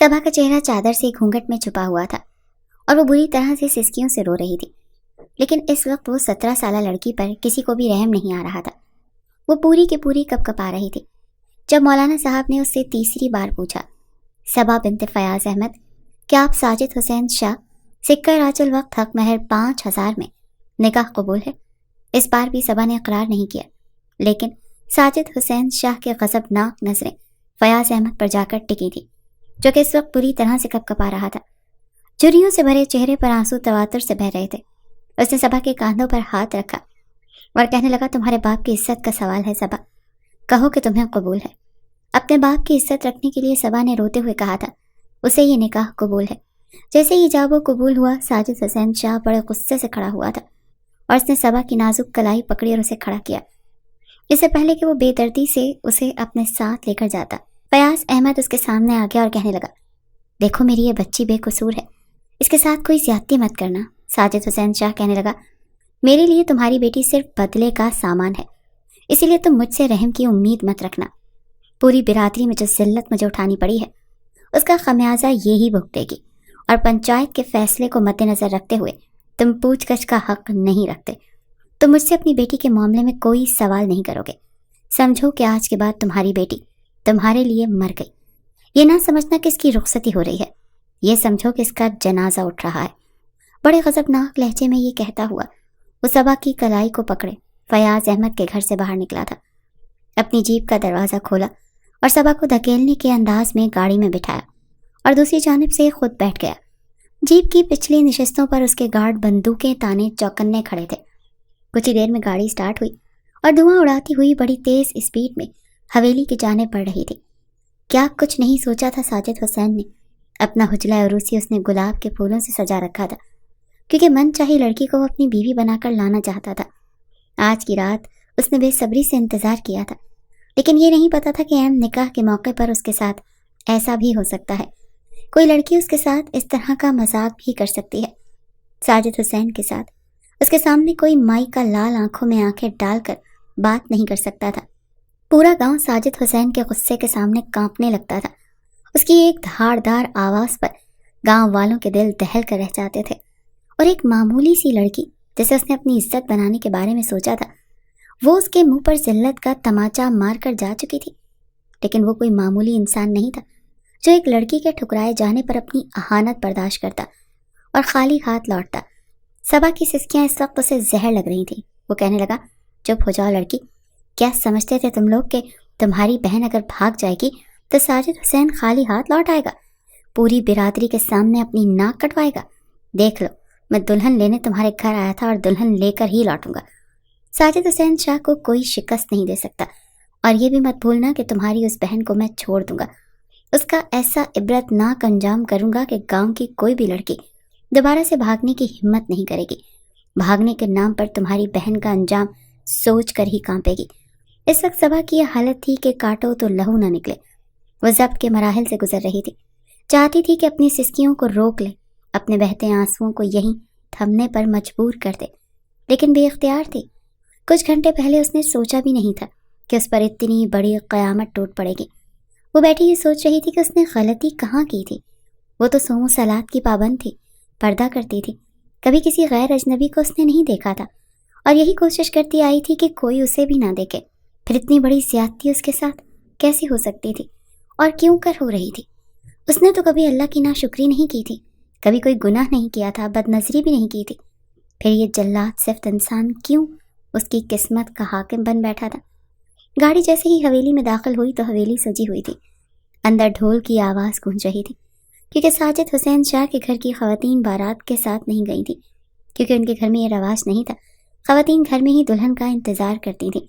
صبا کا چہرہ چادر سے گھونگھٹ میں چھپا ہوا تھا اور وہ بری طرح سے سسکیوں سے رو رہی تھی، لیکن اس وقت وہ 17 سالہ لڑکی پر کسی کو بھی رحم نہیں آ رہا تھا۔ وہ پوری کی پوری کپ کپا رہی تھی جب مولانا صاحب نے اس سے تیسری بار پوچھا، صبا بنت فیاض احمد، کیا آپ ساجد حسین شاہ سکہ راج الوقت حق مہر 5000 میں نکاح قبول ہے؟ اس بار بھی صبا نے اقرار نہیں کیا، لیکن ساجد حسین شاہ کے غضبناک نظریں فیاض احمد پر جا کر ٹکی تھی، جو کہ اس وقت بری طرح سے کپ کپا رہا تھا۔ جھریوں سے بھرے چہرے پر آنسو تواتر سے بہہ رہے تھے۔ اس نے صبا کے کاندھوں پر ہاتھ رکھا اور کہنے لگا، تمہارے باپ کی عزت کا سوال ہے صبا، کہو کہ تمہیں قبول ہے۔ اپنے باپ کی عزت رکھنے کے لیے صبا نے روتے ہوئے کہا تھا، اسے یہ نکاح قبول ہے۔ جیسے ہی جاب وہ قبول ہوا، ساجد حسین شاہ بڑے غصے سے کھڑا ہوا تھا اور اس نے صبا کی نازک کلائی پکڑی اور اسے کھڑا کیا، اس سے پہلے کہ وہ بے دردی سے اسے اپنے ساتھ لے کر جاتا۔ فیاض احمد اس کے سامنے آ گیا اور کہنے لگا، دیکھو میری یہ بچی بے قصور ہے، اس کے ساتھ کوئی زیادتی مت کرنا۔ ساجد حسین شاہ کہنے لگا، میرے لیے تمہاری بیٹی صرف بدلے کا سامان ہے، اسی لیے تم مجھ سے رحم کی امید مت رکھنا۔ پوری برادری میں جو ذلت مجھے اٹھانی پڑی ہے، اس کا خمیازہ یہی بھگتے گی، اور پنچایت کے فیصلے کو مد نظر رکھتے ہوئے تم پوچھ گچھ کا حق نہیں رکھتے۔ تم مجھ سے اپنی بیٹی کے معاملے میں کوئی سوال نہیں کرو گے۔ سمجھو کہ آج کے بعد تمہاری بیٹی تمہارے لیے مر گئی۔ یہ نہ سمجھنا کہ اس کی رخصتی ہو رہی ہے، یہ سمجھو کہ اس کا جنازہ اٹھ رہا ہے۔ بڑے غضبناک لہجے میں یہ کہتا ہوا وہ صبا کی کلائی کو پکڑے فیاض احمد کے گھر سے باہر نکلا تھا۔ اپنی جیپ کا دروازہ کھولا اور صبا کو دھکیلنے کے انداز میں گاڑی میں بٹھایا اور دوسری جانب سے خود بیٹھ گیا۔ جیپ کی پچھلی نشستوں پر اس کے گارڈ بندوقیں تانے چوکنے کھڑے تھے۔ کچھ ہی دیر میں گاڑی سٹارٹ ہوئی اور دھواں اڑاتی ہوئی بڑی تیز اسپیڈ میں حویلی کی جانب بڑھ رہی تھی۔ کیا کچھ نہیں سوچا تھا ساجد حسین نے؟ اپنا حجلہ عروسی اس نے گلاب کے پھولوں سے سجا رکھا تھا، کیونکہ من چاہی لڑکی کو وہ اپنی بیوی بنا کر لانا چاہتا تھا۔ آج کی رات اس نے بے صبری سے انتظار کیا تھا، لیکن یہ نہیں پتا تھا کہ اہم نکاح کے موقع پر اس کے ساتھ ایسا بھی ہو سکتا ہے۔ کوئی لڑکی اس کے ساتھ اس طرح کا مذاق بھی کر سکتی ہے۔ ساجد حسین کے ساتھ اس کے سامنے کوئی مائی کا لال آنکھوں میں آنکھیں ڈال کر بات نہیں کر سکتا تھا۔ پورا گاؤں ساجد حسین کے غصے کے سامنے کانپنے لگتا تھا۔ اس کی ایک دھاڑدار آواز پر گاؤں والوں کے دل دہل کر رہ جاتے تھے، اور ایک معمولی سی لڑکی جسے اس نے اپنی عزت بنانے کے بارے میں سوچا تھا، وہ اس کے منہ پر ذلت کا تماچا مار کر جا چکی تھی۔ لیکن وہ کوئی معمولی انسان نہیں تھا جو ایک لڑکی کے ٹھکرائے جانے پر اپنی اہانت برداشت کرتا اور خالی ہاتھ لوٹتا۔ صبا کی سسکیاں اس وقت اسے زہر لگ رہی تھیں۔ وہ کہنے لگا، چپ ہو جاؤ لڑکی، کیا سمجھتے تھے تم لوگ کہ تمہاری بہن اگر بھاگ جائے گی تو ساجد حسین خالی ہاتھ لوٹ آئے گا، پوری برادری کے سامنے اپنی ناک کٹوائے گا؟ دیکھ لو، میں دلہن لینے تمہارے گھر آیا تھا اور دلہن لے کر ہی لوٹوں گا۔ ساجد حسین شاہ کو کوئی شکست نہیں دے سکتا، اور یہ بھی مت بھولنا کہ تمہاری اس بہن کو میں چھوڑ دوں گا۔ اس کا ایسا عبرتناک انجام کروں گا کہ گاؤں کی کوئی بھی لڑکی دوبارہ سے بھاگنے کی ہمت نہیں کرے گی۔ بھاگنے کے نام پر تمہاری بہن کا انجام سوچ کر ہی کانپے گی۔ اس وقت صبا کی یہ حالت تھی کہ کاٹو تو لہو نہ نکلے۔ وہ ضبط کے مراحل سے گزر رہی تھی، چاہتی تھی کہ اپنی سسکیوں کو روک لے، اپنے بہتے آنسوؤں کو یہیں تھمنے پر مجبور کر دے، لیکن بے اختیار تھی۔ کچھ گھنٹے پہلے اس نے سوچا بھی نہیں تھا کہ اس پر اتنی بڑی قیامت ٹوٹ پڑے گی۔ وہ بیٹھی یہ سوچ رہی تھی کہ اس نے غلطی کہاں کی تھی۔ وہ تو صوم و صلات کی پابند تھی، پردہ کرتی تھی، کبھی کسی غیر اجنبی کو اس نے نہیں دیکھا تھا، اور یہی کوشش کرتی آئی تھی کہ کوئی اسے بھی نہ دیکھے۔ پھر اتنی بڑی زیادتی اس کے ساتھ کیسی ہو سکتی تھی، اور کیوں کر ہو رہی تھی؟ اس نے تو کبھی اللہ کی ناشکری نہیں کی تھی، کبھی کوئی گناہ نہیں کیا تھا، بد نظری بھی نہیں کی تھی۔ پھر یہ جلاد صفت انسان کیوں اس کی قسمت کا حاکم بن بیٹھا تھا؟ گاڑی جیسے ہی حویلی میں داخل ہوئی تو حویلی سجی ہوئی تھی۔ اندر ڈھول کی آواز گونج رہی تھی، کیونکہ ساجد حسین شاہ کے گھر کی خواتین بارات کے ساتھ نہیں گئی تھیں، کیونکہ ان کے گھر میں یہ رواج نہیں تھا۔ خواتین گھر میں ہی دلہن کا انتظار کرتی تھیں،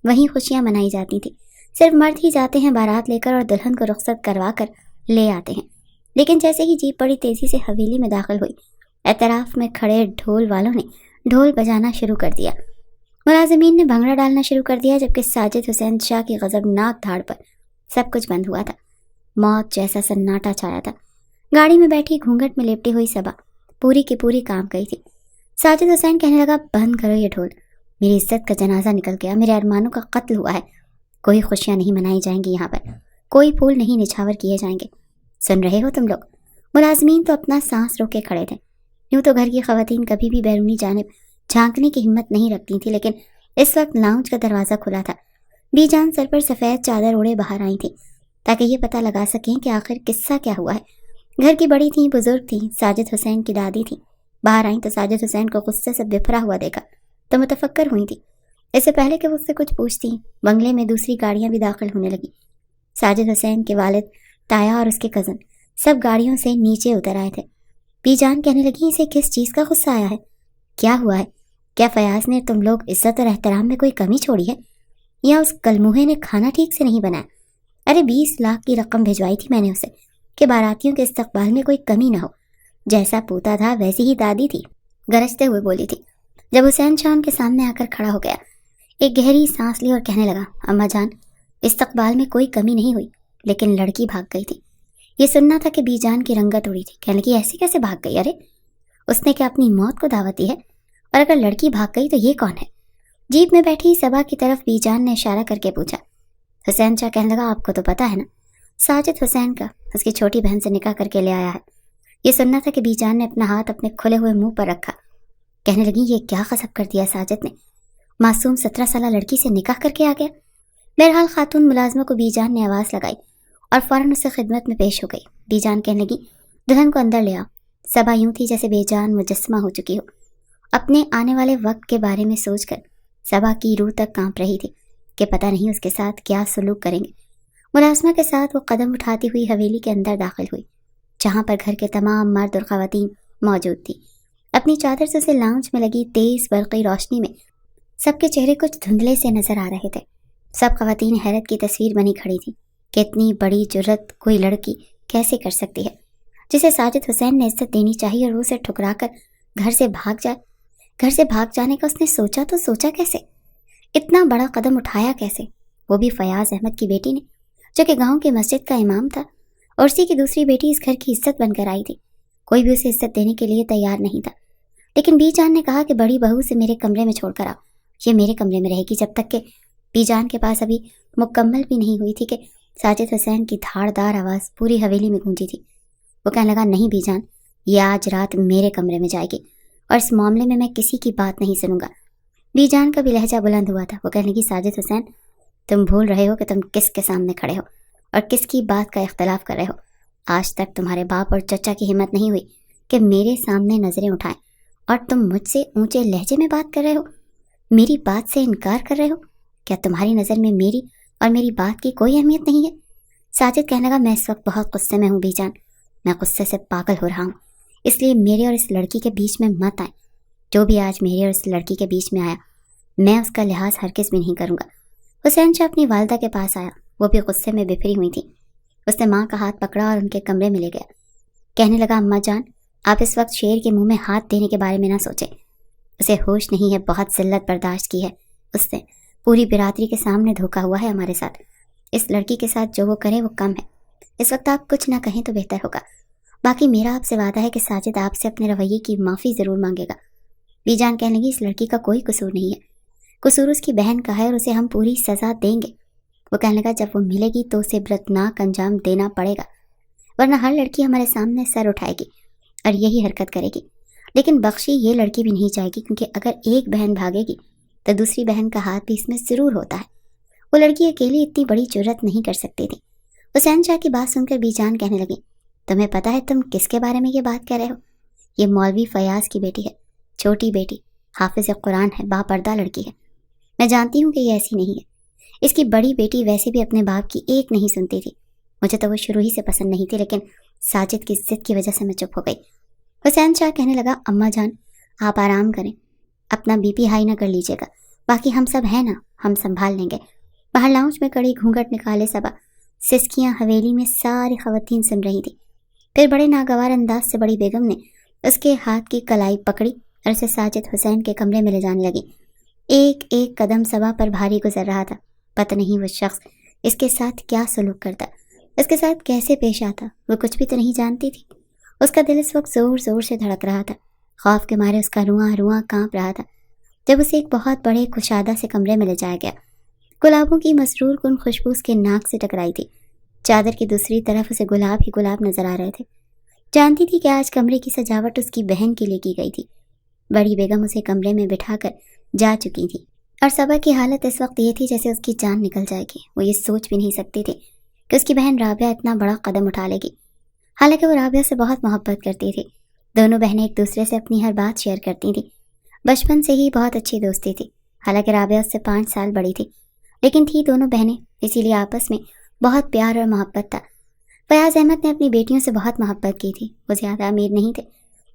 وہیں خوشیاں منائی جاتی تھیں۔ صرف مرد ہی جاتے ہیں بارات لے کر اور دلہن کو رخصت کروا کر لے آتے ہیں۔ لیکن جیسے ہی جیپ بڑی تیزی سے حویلی میں داخل ہوئی، اطراف میں کھڑے ڈھول والوں نے ڈھول بجانا شروع کر دیا۔ ملازمین نے بھنگڑا ڈالنا شروع کر دیا، جبکہ ساجد حسین شاہ کی غضبناک دھاڑ پر سب کچھ بند ہوا تھا۔ موت جیسا سناٹا چھایا تھا۔ گاڑی میں بیٹھی گھونگھٹ میں لپٹی ہوئی صبا پوری کی پوری کانپ گئی تھی۔ ساجد حسین کہنے لگا، بند کرو یہ ڈھول، میری عزت کا جنازہ نکل گیا، میرے ارمانوں کا قتل ہوا ہے، کوئی خوشیاں نہیں منائی جائیں گی، یہاں پر کوئی پھول نہیں نچھاور کیے جائیں گے۔ سن رہے ہو تم لوگ؟ ملازمین تو اپنا سانس روک کے کھڑے تھے. یوں تو گھر کی خواتین کبھی بھی بیرونی جانب جھانکنے کی ہمت نہیں رکھتی تھی، لیکن اس وقت لاؤنج کا دروازہ کھلا تھا. بی جان سر پر سفید چادر اوڑے باہر آئی تھی تاکہ یہ پتہ لگا سکیں کہ آخر قصہ کیا ہوا ہے. گھر کی بڑی تھیں، بزرگ تھیں، ساجد حسین کی دادی تھیں. باہر آئیں تو ساجد حسین کو غصے سے بفرا ہوا دیکھا تو متفکر ہوئی تھی. اس سے پہلے کہ وہ اس سے کچھ پوچھتی، بنگلے میں دوسری گاڑیاں بھی داخل ہونے لگی. ساجد حسین کے والد، تایا اور اس کے کزن سب گاڑیوں سے نیچے اتر آئے تھے. بی جان کہنے لگی، اسے کس چیز کا غصہ آیا ہے؟ کیا ہوا ہے؟ کیا فیاض نے تم لوگ عزت اور احترام میں کوئی کمی چھوڑی ہے، یا اس کلموہے نے کھانا ٹھیک سے نہیں بنایا؟ ارے 20 لاکھ کی رقم بھیجوائی تھی میں نے اسے کہ باراتیوں کے استقبال میں کوئی کمی نہ ہو. جیسا پوتا تھا ویسی ہی دادی تھی، گرجتے ہوئے بولی تھی. جب حسین شاہ ان کے سامنے آ کر کھڑا ہو گیا، ایک گہری سانس لی اور کہنے لگا، اماں جان، استقبال میں کوئی کمی نہیں ہوئی، لیکن لڑکی بھاگ گئی تھی. یہ سننا تھا کہ بی جان کی رنگت اڑی تھی. کہنے لگی، ایسے کیسے بھاگ گئی؟ ارے اس نے کیا اپنی موت کو دعوت دی ہے؟ اور اگر لڑکی بھاگ گئی تو یہ کون ہے؟ جیپ میں بیٹھی صبا کی طرف بی جان نے اشارہ کر کے پوچھا. حسین شاہ کہنے لگا، آپ کو تو پتا ہے نا، ساجد حسین کا اس کی چھوٹی بہن سے نکاح کر کے لے آیا ہے. یہ سننا تھا کہ بی جان نے اپنا ہاتھ اپنے کھلے ہوئے منہ پر رکھا. کہنے لگی، یہ کیا غصب کر دیا ساجد نے؟ معصوم 17 سالہ لڑکی سے نکاح کر کے آ گیا. بہرحال خاتون ملازمہ کو بی جان نے آواز لگائی اور فوراً اس سے خدمت میں پیش ہو گئی. بی جان کہنے لگی، دلہن کو اندر لے آؤ. صبا یوں تھی جیسے بے جان مجسمہ ہو چکی ہو. اپنے آنے والے وقت کے بارے میں سوچ کر صبا کی روح تک کانپ رہی تھی کہ پتہ نہیں اس کے ساتھ کیا سلوک کریں گے. ملازمہ کے ساتھ وہ قدم اٹھاتی ہوئی حویلی کے اندر داخل ہوئی، جہاں پر گھر کے تمام مرد اور خواتین موجود تھی. اپنی چادر سے اسے لاؤنج میں لگی تیز برقی روشنی میں سب کے چہرے کچھ دھندلے سے نظر آ رہے تھے. سب خواتین حیرت کی تصویر بنی کھڑی تھی کہ اتنی بڑی جرت کوئی لڑکی کیسے کر سکتی ہے، جسے ساجد حسین نے عزت دینی چاہیے اور وہ اسے ٹھکرا کر گھر سے بھاگ جائے. گھر سے بھاگ جانے کا اس نے سوچا تو سوچا کیسے؟ اتنا بڑا قدم اٹھایا کیسے؟ وہ بھی فیاض احمد کی بیٹی نے، جو کہ گاؤں کی مسجد کا امام تھا، اور اسی کی دوسری بیٹی اس گھر کی عزت بن کر آئی تھی. کوئی بھی اسے عزت دینے کے لیے تیار نہیں تھا. لیکن بی جان نے کہا کہ بڑی بہو سے میرے کمرے میں چھوڑ کر آؤ. یہ میرے کمرے میں رہے گی جب تک کہ بی جان کے پاس ابھی مکمل بھی نہیں ہوئی تھی کہ ساجد حسین کی دھاڑ دار آواز پوری حویلی میں گونجی تھی. وہ کہنے لگا، نہیں بی جان، یہ آج رات میرے کمرے میں جائے گی اور اس معاملے میں کسی کی بات نہیں سنوں گا. بی جان کا بھی لہجہ بلند ہوا تھا. وہ کہنے لگی، ساجد حسین، تم بھول رہے ہو کہ تم کس کے سامنے کھڑے ہو اور کس کی بات کا اختلاف کر رہے ہو. آج تک تمہارے باپ اور چچا کی ہمت نہیں ہوئی کہ میرے سامنے نظریں اٹھائیں، اور تم مجھ سے اونچے لہجے میں بات کر رہے ہو، میری بات سے انکار کر رہے ہو. کیا تمہاری نظر میں میری اور میری بات کی کوئی اہمیت نہیں ہے؟ ساجد کہنے لگا، میں اس وقت بہت غصے میں ہوں بی جان، میں غصے سے پاگل ہو رہا ہوں، اس لیے میرے اور اس لڑکی کے بیچ میں مت آئیں. جو بھی آج میرے اور اس لڑکی کے بیچ میں آیا، میں اس کا لحاظ ہرگز بھی نہیں کروں گا. حسین شاہ اپنی والدہ کے پاس آیا. وہ بھی غصے میں بفری ہوئی تھی. اس نے ماں کا ہاتھ پکڑا اور ان کے کمرے میں لے گیا. کہنے لگا، اماں جان، آپ اس وقت شیر کے منہ میں ہاتھ دینے کے بارے میں نہ سوچیں. اسے ہوش نہیں ہے، بہت ذلت برداشت کی ہے اس نے، پوری برادری کے سامنے دھوکا ہوا ہے ہمارے ساتھ. اس لڑکی کے ساتھ جو وہ کرے وہ کم ہے. اس وقت آپ کچھ نہ کہیں تو بہتر ہوگا. باقی میرا آپ سے وعدہ ہے کہ ساجد آپ سے اپنے رویے کی معافی ضرور مانگے گا. بی جان کہنے لگی، اس لڑکی کا کوئی قصور نہیں ہے، قصور اس کی بہن کا ہے اور اسے ہم پوری سزا دیں گے. وہ کہنے لگا، جب وہ ملے گی تو اسے عبرتناک انجام دینا پڑے گا، ورنہ ہر لڑکی ہمارے سامنے سر اٹھائے گی اور یہی حرکت کرے گی. لیکن بخشی یہ لڑکی بھی نہیں جائے گی، کیونکہ اگر ایک بہن بھاگے گی تو دوسری بہن کا ہاتھ بھی اس میں ضرور ہوتا ہے. وہ لڑکی اکیلی اتنی بڑی جرت نہیں کر سکتی تھی. حسین شاہ کی بات سن کر بی جان کہنے لگی، تمہیں پتہ ہے تم کس کے بارے میں یہ بات کہہ رہے ہو؟ یہ مولوی فیاض کی بیٹی ہے، چھوٹی بیٹی، حافظ قرآن ہے، باپردہ لڑکی ہے. میں جانتی ہوں کہ یہ ایسی نہیں ہے. اس کی بڑی بیٹی ویسے بھی اپنے باپ کی ایک نہیں سنتی تھی. مجھے تو وہ شروع ہی سے پسند نہیں تھی، لیکن ساجد کی ضد کی وجہ سے میں چپ ہو گئی. حسین شاہ کہنے لگا، اماں جان، آپ آرام کریں، اپنا بی پی ہائی نہ کر لیجیے گا، باقی ہم سب ہیں نا، ہم سنبھال لیں گے. باہر لاؤنج میں کڑی گھونگھٹ نکالے صبا سسکیاں حویلی میں ساری خواتین سن رہی تھی. پھر بڑے ناگوار انداز سے بڑی بیگم نے اس کے ہاتھ کی کلائی پکڑی اور اسے ساجد حسین کے کمرے میں لے جانے لگی. ایک ایک قدم صبا پر بھاری گزر رہا تھا. پتہ نہیں وہ شخص اس کے ساتھ کیا سلوک کرتا، اس کے ساتھ کیسے پیش آتا. وہ کچھ بھی تو نہیں جانتی تھی. اس کا دل اس وقت زور زور سے دھڑک رہا تھا. خوف کے مارے اس کا رواں رواں کانپ رہا تھا. جب اسے ایک بہت بڑے کشادہ سے کمرے میں لے جایا گیا، گلابوں کی مسرور کن خوشبو اس کے ناک سے ٹکرائی تھی. چادر کی دوسری طرف اسے گلاب ہی گلاب نظر آ رہے تھے۔ جانتی تھی کہ آج کمرے کی سجاوٹ اس کی بہن کے لیے کی گئی تھی۔ بڑی بیگم اسے کمرے میں بٹھا کر جا چکی تھی اور صبا کی حالت اس وقت یہ تھی جیسے اس کی جان نکل جائے گی۔ وہ یہ سوچ بھی نہیں سکتی تھی کہ اس کی بہن رابعہ اتنا بڑا قدم اٹھا لے گی، حالانکہ وہ رابعہ سے بہت محبت کرتی تھی۔ دونوں بہنیں ایک دوسرے سے اپنی ہر بات شیئر کرتی تھیں، بچپن سے ہی بہت اچھی دوستی تھی۔ حالانکہ رابعہ اس سے 5 سال بڑی تھی، لیکن تھی دونوں بہنیں، اسی لیے آپس میں بہت پیار اور محبت تھا۔ فیاض احمد نے اپنی بیٹیوں سے بہت محبت کی تھی۔ وہ زیادہ امیر نہیں تھے،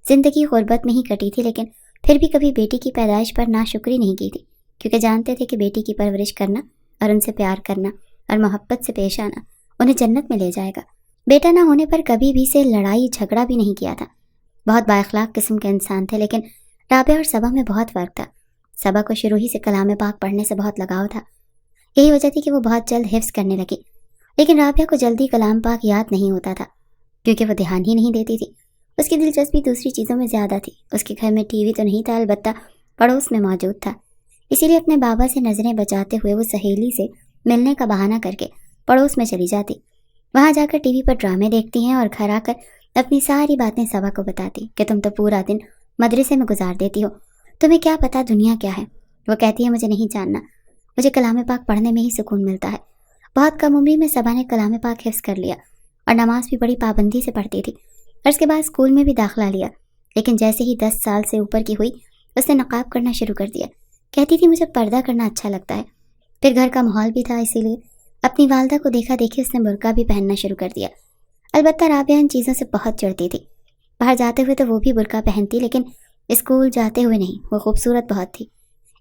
زندگی غربت میں ہی کٹی تھی، لیکن پھر بھی کبھی بیٹی کی پیدائش پر ناشکری نہیں کی تھی، کیونکہ جانتے تھے کہ بیٹی کی پرورش کرنا اور ان سے پیار کرنا اور محبت سے پیش آنا انہیں جنت میں لے جائے گا۔ بیٹا نہ ہونے پر کبھی بھی سے لڑائی جھگڑا بھی نہیں کیا تھا۔ بہت بااخلاق قسم کے انسان تھے، لیکن رابعہ اور صبا میں بہت فرق تھا۔ صبا کو شروع ہی سے کلام پاک پڑھنے سے بہت لگاؤ تھا، یہی وجہ تھی کہ وہ بہت جلد حفظ کرنے لگی، لیکن رابعہ کو جلدی کلام پاک یاد نہیں ہوتا تھا کیونکہ وہ دھیان ہی نہیں دیتی تھی۔ اس کی دلچسپی دوسری چیزوں میں زیادہ تھی۔ اس کے گھر میں ٹی وی تو نہیں تھا، البتہ پڑوس میں موجود تھا، اسی لیے اپنے بابا سے نظریں بچاتے ہوئے وہ سہیلی سے ملنے کا بہانہ کر کے پڑوس میں چلی جاتی۔ وہاں جا کر ٹی وی پر ڈرامے دیکھتی ہیں اور گھر آ کر اپنی ساری باتیں صبا کو بتاتی کہ تم تو پورا دن مدرسے میں گزار دیتی ہو، تمہیں کیا پتا دنیا کیا ہے۔ وہ کہتی ہے مجھے نہیں جاننا، مجھے کلام پاک پڑھنے میں ہی سکون ملتا ہے۔ بہت کم عمری میں صبا نے کلام پاک حفظ کر لیا اور نماز بھی بڑی پابندی سے پڑھتی تھی، اور اس کے بعد اسکول میں بھی داخلہ لیا، لیکن جیسے ہی 10 سال سے اوپر کی ہوئی اس نے نقاب کرنا شروع کر دیا۔ کہتی تھی مجھے پردہ کرنا اچھا لگتا ہے۔ پھر گھر کا ماحول بھی تھا، اسی لیے اپنی والدہ کو دیکھا دیکھی اس نے برقع بھی پہننا شروع کر دیا۔ البتہ رابعہ ان چیزوں سے بہت چڑھتی تھی۔ باہر جاتے ہوئے تو وہ بھی برقع پہنتی، لیکن اسکول جاتے ہوئے نہیں۔ وہ خوبصورت بہت تھی۔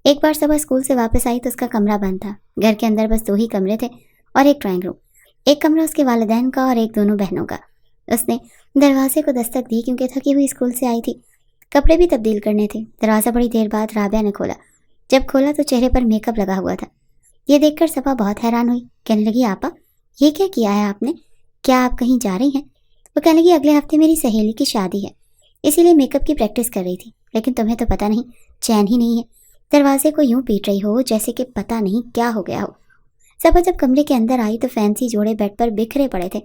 ایک بار صبح اسکول سے واپس آئی تو اس کا کمرہ بند تھا۔ گھر کے اندر بس 2 ہی کمرے تھے اور ایک ڈرائنگ روم۔ ایک کمرہ اس کے والدین کا اور ایک دونوں بہنوں کا۔ اس نے دروازے کو دستک دی کیونکہ تھکی ہوئی اسکول سے آئی تھی، کپڑے بھی تبدیل کرنے تھے۔ دروازہ بڑی دیر بعد رابعہ نے کھولا۔ جب کھولا تو چہرے پر میک اپ لگا ہوا تھا۔ یہ دیکھ کر صبا بہت حیران ہوئی، کہنے لگی آپا یہ کیا کیا ہے آپ نے؟ کیا آپ کہیں جا رہی ہیں؟ وہ کہنے لگی اگلے ہفتے میری سہیلی کی شادی ہے، اسی لیے میک اپ کی پریکٹس کر رہی تھی، لیکن تمہیں تو پتہ نہیں، چین ہی نہیں ہے، دروازے کو یوں پیٹ رہی ہو جیسے کہ پتہ نہیں کیا ہو گیا ہو۔ صبا جب کمرے کے اندر آئی تو فینسی جوڑے بیڈ پر بکھرے پڑے تھے۔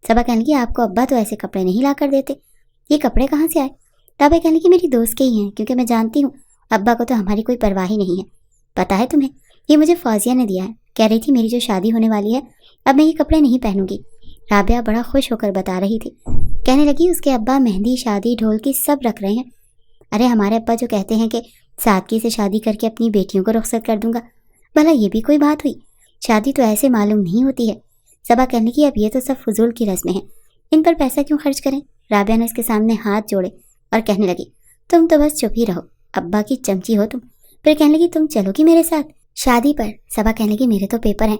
صبا کہنے لگی آپ کو ابا تو ایسے کپڑے نہیں لا کر دیتے، یہ کپڑے کہاں سے آئے؟ رابعہ کہنے لگی میری دوست کے ہی ہیں، کیونکہ میں جانتی ہوں ابا کو تو ہماری کوئی پرواہ ہی نہیں ہے۔ پتہ ہے تمہیں، یہ مجھے فوزیہ نے دیا ہے، کہہ رہی تھی میری جو شادی ہونے والی ہے اب میں یہ کپڑے نہیں پہنوں گی۔ رابعہ بڑا خوش ہو کر بتا رہی تھی، کہنے لگی اس کے ابا مہندی، شادی، ڈھولکی سب رکھ رہے ہیں۔ ارے ہمارے ابا جو کہتے ہیں کہ سادگی سے شادی کر کے اپنی بیٹیوں کو رخصت کر دوں گا، بھلا یہ بھی کوئی بات ہوئی؟ شادی تو ایسے معلوم نہیں ہوتی ہے۔ صبا کہنے کی اب یہ تو سب فضول کی رسمیں ہیں، ان پر پیسہ کیوں خرچ کریں؟ رابعہ نے اس کے سامنے ہاتھ جوڑے اور کہنے لگی تم تو بس چپ ہی رہو، ابا کی چمچی ہو تم۔ پھر کہنے لگی تم چلو گی میرے ساتھ شادی پر؟ صبا کہنے لگی میرے تو پیپر ہیں،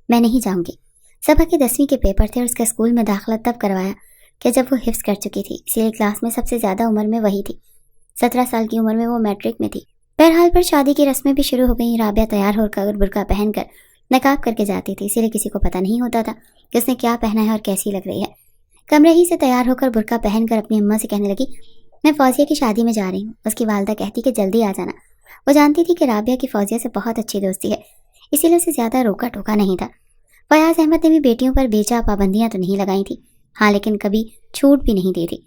میں نہیں جاؤں گی۔ صبا کے 10ویں کے پیپر تھے اور اس کا اسکول میں داخلہ تب کروایا کہ جب وہ حفظ کر چکی تھی، اسی لیے کلاس میں سب سے زیادہ عمر میں وہی تھی۔ 17 سال کی عمر میں وہ میٹرک میں تھی۔ بہرحال پر شادی کی رسمیں بھی شروع ہو گئیں۔ رابعہ تیار ہو کر برقع پہن کر نقاب کر کے جاتی تھی، اسی لیے کسی کو پتہ نہیں ہوتا تھا کہ اس نے کیا پہنا ہے اور کیسی لگ رہی ہے۔ کمرے ہی سے تیار ہو کر برقع پہن کر اپنی اماں سے کہنے لگی میں فوزیہ کی شادی میں جا رہی ہوں۔ اس کی والدہ کہتی کہ جلدی آ جانا۔ وہ جانتی تھی کہ رابعہ کی فوزیہ سے بہت اچھی دوستی ہے، اسی لیے اسے زیادہ روکا ٹوکا نہیں تھا۔ فیاض احمد نے بھی بیٹیوں پر بیچا پابندیاں تو نہیں لگائی تھیں، ہاں لیکن کبھی چھوٹ بھی نہیں دی تھی۔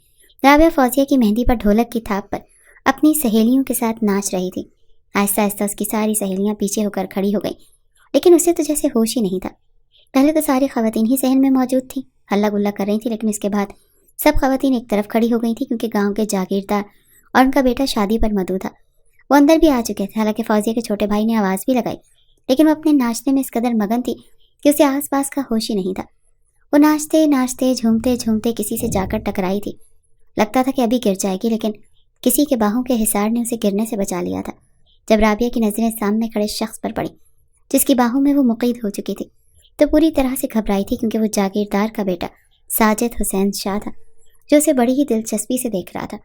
رابعہ فوزیہ کی مہندی پر ڈھولک کی تھاپ پر اپنی سہیلیوں کے ساتھ ناچ رہی تھی۔ آہستہ آہستہ اس کی ساری سہیلیاں پیچھے ہو کر کھڑی ہو گئیں، لیکن اسے تو جیسے ہوش ہی نہیں تھا۔ پہلے تو ساری خواتین ہی صحن میں موجود تھیں، ہلہ گلہ کر رہی تھیں، لیکن اس کے بعد سب خواتین ایک طرف کھڑی ہو گئی تھیں کیونکہ گاؤں کے جاگیردار اور ان کا بیٹا شادی پر مدعو تھا۔ وہ اندر بھی آ چکے تھے، حالانکہ فوزیہ کے چھوٹے بھائی نے آواز بھی لگائی، لیکن وہ اپنے ناچنے میں اس قدر مگن تھی کہ اسے آس پاس کا ہوش ہی نہیں تھا۔ وہ ناچتے ناچتے جھومتے جھومتے کسی سے جا کر ٹکرائی تھی، لگتا تھا کہ ابھی گر جائے گی، لیکن کسی کے باہوں کے حصار نے اسے گرنے سے بچا لیا تھا۔ جب رابعہ کی نظریں سامنے کھڑے شخص پر پڑی جس کی باہوں میں وہ مقید ہو چکی تھی تو پوری طرح سے گھبرائی تھی، کیونکہ وہ جاگیردار کا بیٹا ساجد حسین شاہ تھا جو اسے بڑی ہی دلچسپی سے دیکھ رہا تھا۔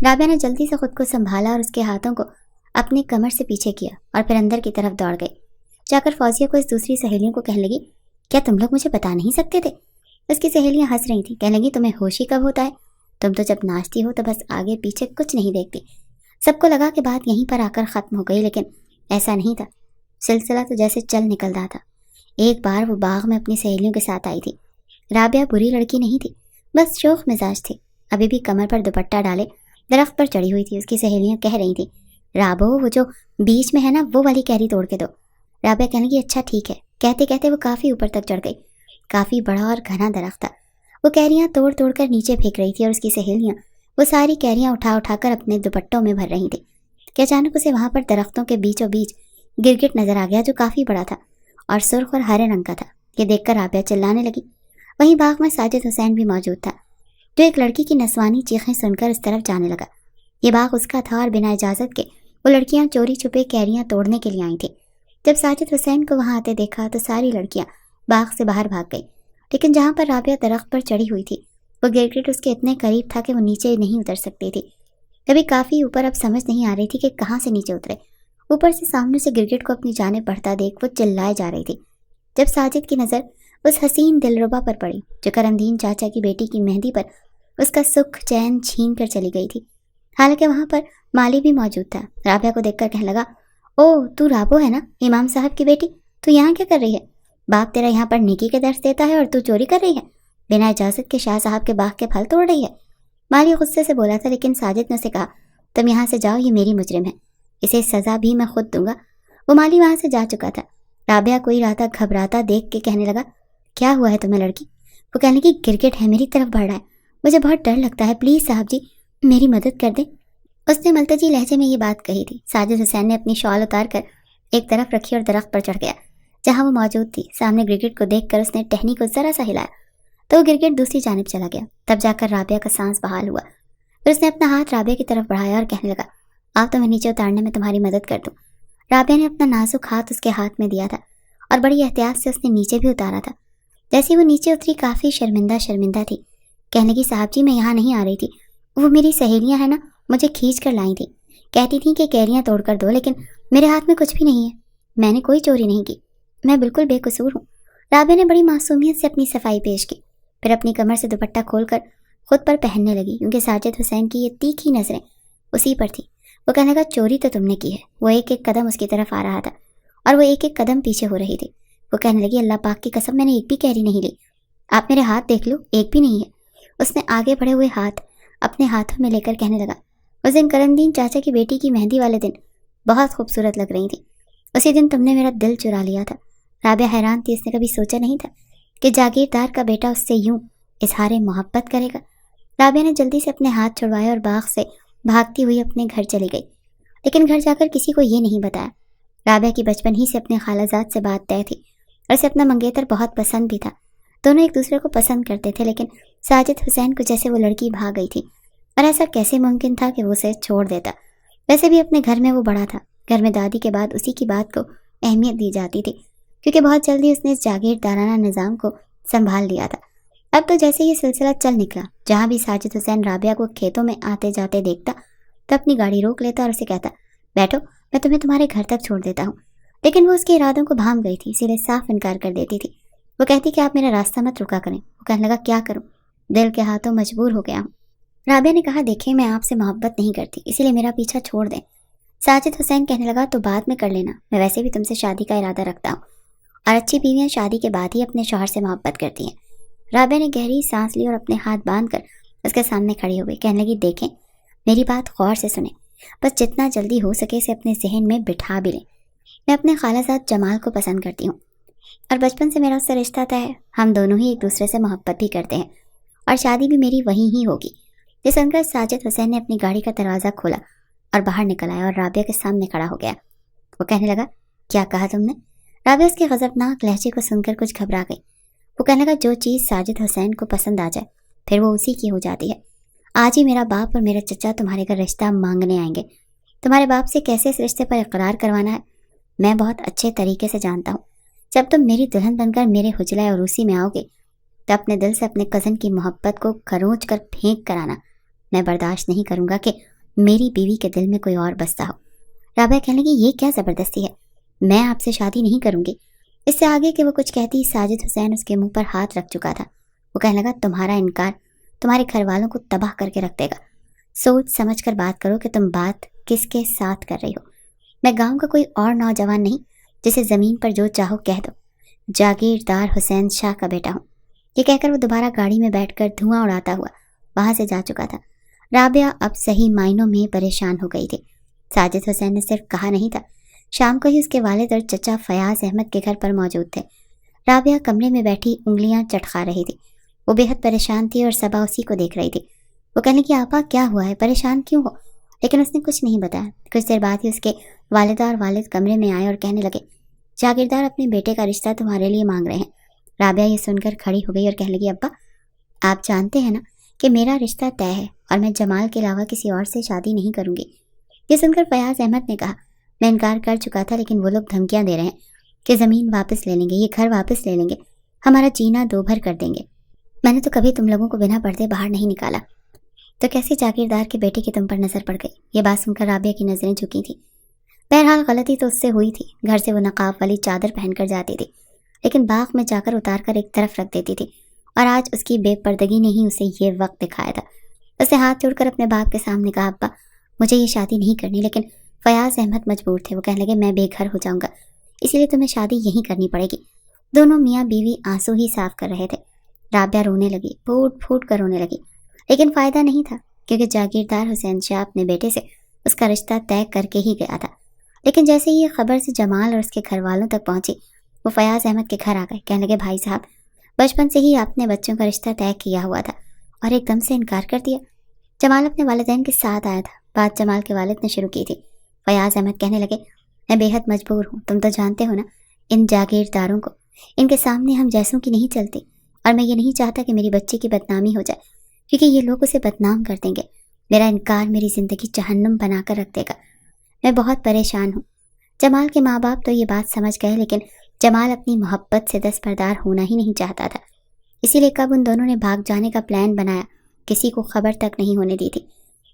رابعہ نے جلدی سے خود کو سنبھالا اور اس کے ہاتھوں کو اپنی کمر سے پیچھے کیا اور پھر اندر کی طرف دوڑ گئی۔ جا کر فوزیہ کو اس دوسری سہیلیوں کو کہنے لگی کیا تم لوگ مجھے بتا نہیں سکتے تھے؟ اس کی سہیلیاں ہنس رہی تھیں، کہنے لگی تمہیں ہوش ہی کب ہوتا ہے؟ تم تو جب ناچتی ہو تو بس آگے پیچھے کچھ نہیں دیکھتی۔ سب کو لگا کہ بات یہیں پر آ کر ختم ہو گئی، لیکن ایسا نہیں تھا، سلسلہ تو جیسے چل نکل رہا تھا۔ ایک بار وہ باغ میں اپنی سہیلیوں کے ساتھ آئی تھی، رابعہ بری لڑکی نہیں تھی، بس شوخ مزاج تھی۔ ابھی بھی کمر پر دوپٹہ ڈالے درخت پر چڑھی ہوئی تھی۔ اس کی سہیلیاں کہہ رہی تھیں، رابو وہ جو بیچ میں ہے نا وہ والی کیری توڑ کے دو۔ رابعہ کہنے لگی اچھا ٹھیک ہے۔ کہتے کہتے وہ کافی اوپر تک چڑھ گئی۔ کافی بڑا اور گھنا درخت تھا۔ وہ کیریاں توڑ توڑ کر نیچے پھینک رہی تھی اور اس کی سہیلیاں وہ ساری کیریاں اٹھا اٹھا کر اپنے دوپٹوں میں بھر رہی تھیں کہ اچانک اسے وہاں پر درختوں کے بیچوں بیچ گرگٹ نظر آ گیا جو کافی بڑا تھا اور سرخ اور ہرے رنگ کا تھا۔ یہ دیکھ کر رابعہ چلانے لگی۔ وہیں باغ میں ساجد حسین بھی موجود تھا، جو ایک لڑکی کی نسوانی چیخیں سن کر اس طرف جانے لگا۔ یہ باغ اس کا تھا اور بنا اجازت کے وہ لڑکیاں چوری چھپے کیریاں توڑنے کے لیے آئی تھیں۔ جب ساجد حسین کو وہاں آتے دیکھا تو ساری لڑکیاں باغ سے باہر بھاگ گئی، لیکن جہاں پر رابعہ درخت پر چڑھی ہوئی تھی وہ گرگٹ اس کے اتنے قریب تھا کہ وہ نیچے نہیں اتر سکتی تھی۔ کبھی کافی اوپر، اب سمجھ نہیں آ رہی تھی کہ کہاں سے نیچے اترے۔ اوپر سے سامنے سے گرگٹ کو اپنی جانب بڑھتا دیکھ وہ چلائے جا رہی تھی۔ جب ساجد کی نظر اس حسین دلربا پر پڑی جو کرمدین چاچا کی بیٹی کی مہندی پر اس کا سکھ چین چھین کر چلی گئی تھی، حالانکہ وہاں پر مالی بھی موجود تھا، رابعہ کو دیکھ کر کہنے لگا، او تو رابو ہے نا، امام صاحب کی بیٹی، تو یہاں کیا کر رہی ہے؟ باپ تیرا یہاں پر نیکی کے درس دیتا ہے اور تو چوری کر رہی ہے، بنا اجازت کے شاہ صاحب کے باغ کے پھل توڑ رہی ہے۔ مالی غصے سے بولا تھا، لیکن ساجد نے اسے کہا، تم یہاں سے جاؤ، یہ میری مجرم ہے، اسے سزا بھی میں خود دوں گا۔ وہ مالی وہاں سے جا چکا تھا۔ رابعہ کوئی راتا گھبراتا دیکھ کے کہنے لگا، کیا ہوا ہے تمہیں لڑکی؟ وہ کہنے لگی، گرگٹ ہے میری طرف بڑھ رہا ہے، مجھے بہت ڈر لگتا ہے، پلیز صاحب جی میری مدد کر دیں۔ اس نے ملتجی لہجے میں یہ بات کہی تھی۔ ساجد حسین نے اپنی شال اتار کر ایک طرف رکھی اور درخت پر چڑھ گیا جہاں وہ موجود تھی۔ سامنے گرگٹ کو دیکھ کر اس نے ٹہنی کو ذرا سا ہلایا تو وہ گرگٹ دوسری جانب چلا گیا۔ تب جا کر رابعہ کا سانس بحال ہوا۔ پھر اس نے اپنا ہاتھ رابعہ کی طرف بڑھایا اور کہنے لگا، آپ تمہیں نیچے اتارنے میں تمہاری مدد کر دوں۔ رابعہ نے اپنا نازک ہاتھ اس کے ہاتھ میں دیا تھا اور بڑی احتیاط سے اس نے نیچے بھی اتارا تھا۔ جیسے وہ نیچے اتری کافی شرمندہ تھی۔ کہنے لگی، صاحب جی میں یہاں نہیں آ رہی تھی، وہ میری سہیلیاں ہیں نا مجھے کھینچ کر لائی تھی، کہتی تھیں کہ کیریاں توڑ کر دو، لیکن میرے ہاتھ میں کچھ بھی نہیں ہے، میں نے کوئی چوری نہیں کی، میں بالکل بے قصور ہوں۔ رابعہ نے بڑی معصومیت سے اپنی صفائی پیش کی، پھر اپنی کمر سے دوپٹہ کھول کر خود پر پہننے لگی، کیونکہ ساجد حسین کی یہ تیکھی نظریں اسی پر تھی۔ وہ کہنے لگا، چوری تو تم نے کی ہے۔ وہ ایک ایک قدم اس کی طرف آ رہا تھا اور وہ ایک ایک قدم پیچھے ہو رہی تھی۔ وہ کہنے لگی، اللہ پاک کی قسم میں نے ایک بھی کیری نہیں لی، آپ میرے ہاتھ دیکھ لو، ایک بھی نہیں ہے۔ اس نے آگے بڑھے ہوئے ہاتھ اپنے ہاتھوں میں لے کر کہنے لگا، اس دن کرمدین چاچا کی بیٹی کی مہندی والے دن بہت خوبصورت لگ رہی تھی، اسی دن تم نے میرا دل چرا لیا تھا۔ رابعہ حیران تھی، اس نے کبھی سوچا نہیں تھا کہ جاگیردار کا بیٹا اس سے یوں اظہار محبت کرے گا۔ رابعہ نے جلدی سے اپنے ہاتھ چھڑوائے اور باغ سے بھاگتی ہوئی اپنے گھر چلی گئی، لیکن گھر جا کر کسی کو یہ نہیں بتایا۔ رابعہ کی بچپن ہی سے اپنے خالہ زاد سے بات طے تھی اور اسے اپنا منگیتر بہت پسند بھی تھا۔ دونوں ایک دوسرے کو پسند کرتے تھے، لیکن ساجد حسین کو جیسے وہ لڑکی بھاگ گئی تھی اور ایسا کیسے ممکن تھا کہ وہ اسے چھوڑ دیتا۔ ویسے بھی اپنے گھر میں وہ بڑا تھا، گھر میں دادی کے بعد اسی کی بات کو اہمیت دی جاتی تھی، کیونکہ بہت جلدی اس نے اس جاگیردارانہ نظام کو سنبھال لیا تھا۔ اب تو جیسے یہ سلسلہ چل نکلا، جہاں بھی ساجد حسین رابعہ کو کھیتوں میں آتے جاتے دیکھتا تو اپنی گاڑی روک لیتا اور اسے کہتا، بیٹھو میں تمہیں تمہارے گھر تک چھوڑ دیتا ہوں، لیکن وہ اس کے ارادوں کو بھانپ گئی تھی، اسی لیے صاف انکار کر دیتی تھی۔ وہ کہتی کہ آپ میرا راستہ مت رکا کریں۔ وہ کہنے لگا، کیا کروں، دل کے ہاتھوں مجبور ہو گیا ہوں۔ رابعہ نے کہا، دیکھیں میں آپ سے محبت نہیں کرتی، اسی لیے میرا پیچھا چھوڑ دیں۔ ساجد حسین کہنے لگا، تو بعد میں کر لینا، میں ویسے بھی تم سے شادی کا ارادہ رکھتا ہوں، اور اچھی بیویاں شادی کے بعد ہی اپنے شوہر سے محبت کرتی ہیں۔ رابعہ نے گہری سانس لی اور اپنے ہاتھ باندھ کر اس کے سامنے کھڑی ہو گئی۔ کہنے لگی، دیکھیں میری بات غور سے سنیں، بس جتنا جلدی ہو سکے اسے اپنے ذہن میں بٹھا بھی لیں۔ میں اپنے خالہ زاد جمال کو پسند کرتی ہوں اور بچپن سے میرا اس سے رشتہ طے ہے، ہم دونوں ہی ایک دوسرے سے محبت بھی کرتے ہیں اور شادی بھی میری وہیں ہی ہوگی۔ یہ سن کر ساجد حسین نے اپنی گاڑی کا دروازہ کھولا اور باہر نکل آیا اور رابعہ کے سامنے کھڑا ہو گیا۔ وہ کہنے لگا، کیا کہا تم نے؟ رابعہ اس کے غضبناک لہجے کو سن کر کچھ گھبرا گئی۔ وہ کہنے لگا، جو چیز ساجد حسین کو پسند آ جائے پھر وہ اسی کی ہو جاتی ہے۔ آج ہی میرا باپ اور میرا چچا تمہارے گھر رشتہ مانگنے آئیں گے۔ تمہارے باپ سے کیسے اس رشتے پر اقرار کروانا ہے میں بہت اچھے طریقے سے جانتا ہوں۔ جب تم میری دلہن بن کر میرے حجلہ عروسی میں آؤ گے تو اپنے دل سے اپنے کزن کی محبت کو کھروچ کر پھینک کر آنا۔ میں برداشت نہیں کروں گا کہ میری بیوی کے دل میں کوئی اور بستا ہو۔ رابعہ کہنے لگی، یہ کیا زبردستی ہے، میں آپ سے شادی نہیں کروں گی۔ اس سے آگے کہ وہ کچھ کہتی، ساجد حسین اس کے منہ پر ہاتھ رکھ چکا تھا۔ وہ کہنے لگا، تمہارا انکار تمہارے گھر والوں کو تباہ کر کے رکھ دے گا، سوچ سمجھ کر بات کرو کہ تم بات کس کے ساتھ کر رہی ہو۔ میں گاؤں کا کوئی اور نوجوان نہیں جسے زمین پر جو چاہو کہہ دو، جاگیردار حسین شاہ کا بیٹا ہوں۔ یہ کہہ کر وہ دوبارہ گاڑی میں بیٹھ کر دھواں اڑاتا ہوا وہاں سے جا چکا تھا۔ رابعہ اب صحیح معنوں میں پریشان ہو گئی تھی۔ ساجد حسین نے صرف کہا نہیں تھا، شام کو ہی اس کے والد اور چچا فیاض احمد کے گھر پر موجود تھے۔ رابعہ کمرے میں بیٹھی انگلیاں چٹکا رہی تھی۔ وہ بے حد پریشان تھی اور صبا اسی کو دیکھ رہی تھی۔ وہ کہنے لگی، آپا کیا ہوا ہے، پریشان کیوں ہو؟ لیکن اس نے کچھ نہیں بتایا۔ کچھ دیر بعد ہی اس کے والدہ اور والد کمرے میں آئے اور کہنے لگے، جاگیردار اپنے بیٹے کا رشتہ تمہارے لیے مانگ رہے ہیں۔ رابعہ یہ سن کر کھڑی ہو گئی اور کہنے لگی، ابا آپ جانتے ہیں نا کہ میرا رشتہ طے ہے اور میں جمال کے علاوہ کسی اور سے شادی نہیں کروں گی۔ یہ سن کر فیاض احمد نے کہا، میں انکار کر چکا تھا لیکن وہ لوگ دھمکیاں دے رہے ہیں کہ زمین واپس لے لیں گے، یہ گھر واپس لے لیں گے، ہمارا جینا دو بھر کر دیں گے۔ میں نے تو کبھی تم لوگوں کو بنا پردے باہر نہیں نکالا، تو کیسے جاگیردار کے بیٹے کی تم پر نظر پڑ گئی؟ یہ بات سن کر رابعہ کی نظریں جھکی تھیں۔ بہرحال غلطی تو اس سے ہوئی تھی، گھر سے وہ نقاب والی چادر پہن کر جاتی تھی لیکن باغ میں جا کر اتار کر ایک طرف رکھ دیتی تھی، اور آج اس کی بے پردگی نے ہی اسے یہ وقت دکھایا تھا۔ اس نے ہاتھ جوڑ کر اپنے باپ کے سامنے کہا، ابا مجھے یہ شادی نہیں کرنی، لیکن فیاض احمد مجبور تھے۔ وہ کہنے لگے، میں بے گھر ہو جاؤں گا، اسی لیے تمہیں شادی یہیں کرنی پڑے گی۔ دونوں میاں بیوی آنسو ہی صاف کر رہے تھے۔ رابعہ رونے لگی، پھوٹ پھوٹ کر رونے لگی، لیکن فائدہ نہیں تھا کیونکہ جاگیردار حسین شاہ اپنے بیٹے سے اس کا رشتہ طے کر کے ہی گیا تھا۔ لیکن جیسے ہی یہ خبر سے جمال اور اس کے گھر والوں تک پہنچی، وہ فیاض احمد کے گھر آ گئے۔ کہنے لگے، بھائی صاحب بچپن سے ہی آپ نے بچوں کا رشتہ طے کیا ہوا تھا اور ایک دم سے انکار کر دیا۔ جمال اپنے والدین کے ساتھ آیا تھا، بات جمال کے والد نے شروع کی تھی۔ فیاض احمد کہنے لگے، میں بے حد مجبور ہوں، تم تو جانتے ہو نا ان جاگیرداروں کو، ان کے سامنے ہم جیسوں کی نہیں چلتی، اور میں یہ نہیں چاہتا کہ میری بچی کی بدنامی ہو جائے کیونکہ یہ لوگ اسے بدنام کر دیں گے۔ میرا انکار میری زندگی جہنم بنا کر رکھ دے گا۔ میں بہت پریشان ہوں۔ جمال کے ماں باپ تو یہ بات سمجھ گئے، لیکن جمال اپنی محبت سے دستبردار ہونا ہی نہیں چاہتا تھا، اسی لیے کب ان دونوں نے بھاگ جانے کا پلان بنایا کسی کو خبر تک نہیں ہونے دی تھی۔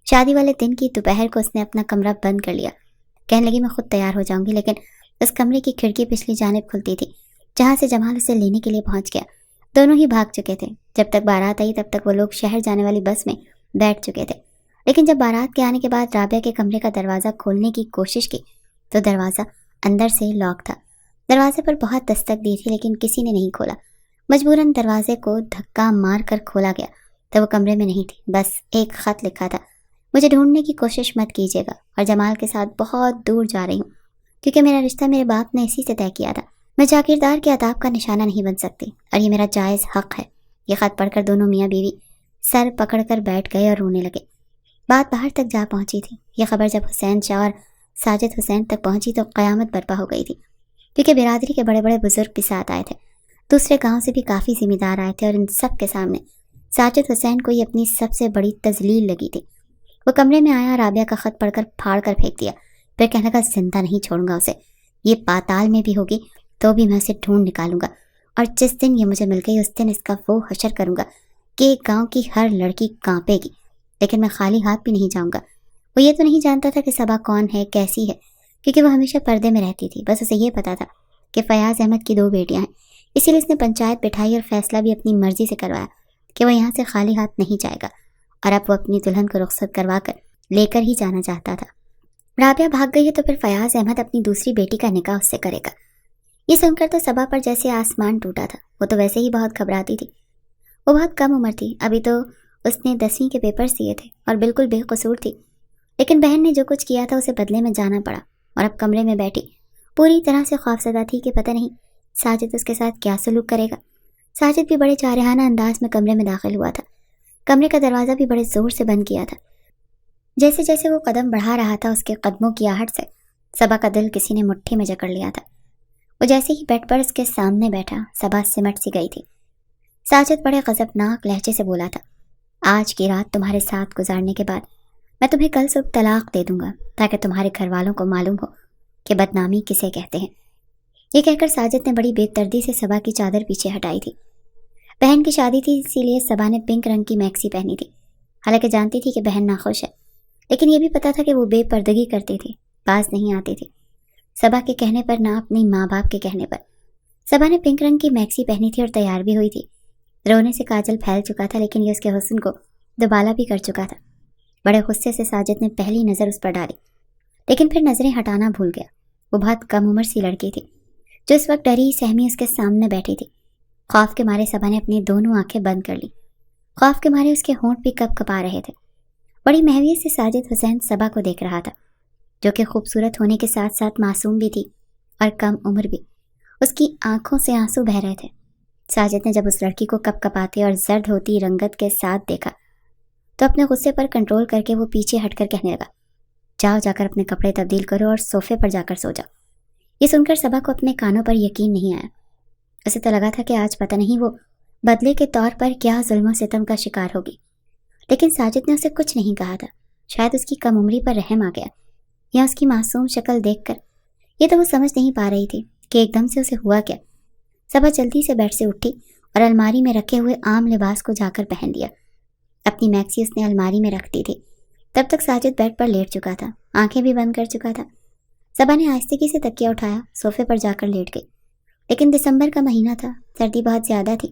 شادی والے دن کی دوپہر کو اس نے اپنا کمرہ بند کر لیا۔ کہنے لگی، میں خود تیار ہو جاؤں گی، لیکن اس کمرے کی کھڑکی پچھلی جانب کھلتی تھی جہاں سے جمال اسے لینے کے لیے پہنچ گیا۔ دونوں ہی بھاگ چکے تھے۔ جب تک بارات آئی تب تک وہ لوگ شہر جانے والی بس میں بیٹھ چکے تھے، لیکن جب بارات کے آنے کے بعد رابعہ کے کمرے کا دروازہ کھولنے کی کوشش کی تو دروازہ اندر سے لاک تھا۔ دروازے پر بہت دستک دی تھی لیکن کسی نے نہیں کھولا۔ مجبوراً دروازے کو دھکا مار کر کھولا گیا تو وہ کمرے میں نہیں تھی، بس ایک خط لکھا تھا، مجھے ڈھونڈنے کی کوشش مت کیجیے گا، اور جمال کے ساتھ بہت دور جا رہی ہوں کیونکہ میرا رشتہ میرے باپ نے اسی سے طے کیا تھا۔ میں جاگیردار کے عتاب کا نشانہ نہیں بن سکتی اور یہ میرا جائز حق ہے۔ یہ خط پڑھ کر دونوں میاں بیوی سر پکڑ کر بیٹھ گئے اور رونے لگے۔ بات باہر تک جا پہنچی تھی۔ یہ خبر جب حسین شاہ اور ساجد حسین تک پہنچی تو قیامت برپا ہو گئی تھی کیونکہ برادری کے بڑے بڑے بزرگ بھی ساتھ آئے تھے، دوسرے گاؤں سے بھی کافی ذمہ دار آئے تھے، اور ان سب کے سامنے ساجد حسین کو یہ اپنی سب سے بڑی تذلیل لگی تھی۔ وہ کمرے میں آیا، رابعہ کا خط پڑھ کر پھاڑ کر پھینک دیا، پھر کہنے لگا، زندہ نہیں چھوڑوں گا اسے، یہ پاتال میں بھی ہوگی تو بھی میں اسے ڈھونڈ نکالوں گا، اور جس دن یہ مجھے مل گئی اس دن اس کا وہ حشر کروں گا کہ گاؤں کی ہر لڑکی کانپے گی، لیکن میں خالی ہاتھ بھی نہیں جاؤں گا۔ وہ یہ تو نہیں جانتا تھا کہ صبا کون ہے، کیسی ہے، کیونکہ وہ ہمیشہ پردے میں رہتی تھی، بس اسے یہ پتا تھا کہ فیاض احمد کی 2 بیٹیاں ہیں، اسی لیے اس نے پنچایت بٹھائی اور فیصلہ بھی اپنی مرضی سے کروایا کہ وہ یہاں سے خالی ہاتھ نہیں جائے گا، اور اب وہ اپنی دلہن کو رخصت کروا کر لے کر ہی جانا چاہتا تھا۔ رابعہ بھاگ گئی ہے تو پھر فیاض احمد اپنی دوسری بیٹی کا نکاح اس سے کرے گا۔ یہ سن کر تو صبا پر جیسے آسمان ٹوٹا تھا۔ وہ تو ویسے ہی بہت گھبراتی تھی، وہ بہت کم عمر تھی، ابھی تو اس نے 10ویں کے پیپر دیے تھے اور بالکل بے قصور تھی، لیکن بہن نے جو کچھ کیا تھا اسے بدلے میں جانا پڑا، اور اب کمرے میں بیٹھی پوری طرح سے خوفزدہ تھی کہ پتہ نہیں ساجد اس کے ساتھ کیا سلوک کرے گا۔ ساجد بھی بڑے جارحانہ انداز میں کمرے میں داخل ہوا تھا، کمرے کا دروازہ بھی بڑے زور سے بند کیا تھا۔ جیسے جیسے وہ قدم بڑھا رہا تھا اس کے قدموں کی آہٹ سے صبا کا دل کسی نے مٹھی میں جکڑ لیا تھا۔ وہ جیسے ہی بیڈ پر اس کے سامنے بیٹھا، صبا سمٹ سی گئی تھی۔ ساجد بڑے غضبناک لہجے سے بولا تھا، آج کی رات تمہارے ساتھ گزارنے کے بعد میں تمہیں کل صبح طلاق دے دوں گا تاکہ تمہارے گھر والوں کو معلوم ہو کہ بدنامی کسے کہتے ہیں۔ یہ کہہ کر ساجد نے بڑی بے دردی سے صبا کی چادر پیچھے ہٹائی تھی۔ بہن کی شادی تھی، اسی لیے صبا نے پنک رنگ کی میکسی پہنی تھی، حالانکہ جانتی تھی کہ بہن ناخوش ہے، لیکن یہ بھی پتا تھا کہ وہ بے پردگی کرتی تھی، باز نہیں آتی تھی، صبا کے کہنے پر نہ اپنی ماں باپ کے کہنے پر۔ صبا نے پنک رنگ کی میکسی پہنی تھی اور تیار بھی ہوئی تھی۔ رونے سے کاجل پھیل چکا تھا لیکن یہ اس کے حسن کو دوبالا بھی کر چکا تھا۔ بڑے غصے سے ساجد نے پہلی نظر اس پر ڈالی، لیکن پھر نظریں ہٹانا بھول گیا۔ وہ بہت کم عمر سی لڑکی تھی جو اس وقت ڈری سہمی اس کے سامنے بیٹھی تھی۔ خوف کے مارے صبا نے اپنی دونوں آنکھیں بند کر لی۔ خوف کے مارے اس کے ہونٹ بھی کپ کپا رہے تھے۔ بڑی محویت سے ساجد حسین صبا کو دیکھ رہا تھا، جو کہ خوبصورت ہونے کے ساتھ ساتھ معصوم بھی تھی اور کم عمر بھی۔ اس کی آنکھوں سے آنسو بہہ رہے تھے۔ ساجد نے جب اس لڑکی کو کپ کپاتے اور زرد ہوتی رنگت کے ساتھ دیکھا تو اپنے غصے پر کنٹرول کر کے وہ پیچھے ہٹ کر کہنے لگا، جاؤ جا کر اپنے کپڑے تبدیل کرو اور صوفے پر جا کر سو جاؤ۔ یہ سن کر صبا کو اپنے کانوں پر یقین نہیں آیا۔ اسے تو لگا تھا کہ آج پتہ نہیں وہ بدلے کے طور پر کیا ظلم و ستم کا شکار ہوگی، لیکن ساجد نے اسے کچھ نہیں کہا تھا۔ شاید اس کی کم عمری پر رحم آ گیا، یا اس کی معصوم شکل دیکھ کر۔ یہ تو وہ سمجھ نہیں پا رہی تھی کہ ایک دم سے اسے ہوا کیا۔ صبا جلدی سے بیڈ سے اٹھی اور الماری میں رکھے ہوئے عام لباس کو جا کر پہن لیا۔ اپنی میکسی اس نے الماری میں رکھ دی تھی۔ تب تک ساجد بیڈ پر لیٹ چکا تھا، آنکھیں بھی بند کر چکا تھا۔ صبا نے آہستگی سے تکیہ اٹھایا، صوفے پر جا کر لیٹ گئی۔ لیکن دسمبر کا مہینہ تھا، سردی بہت زیادہ تھی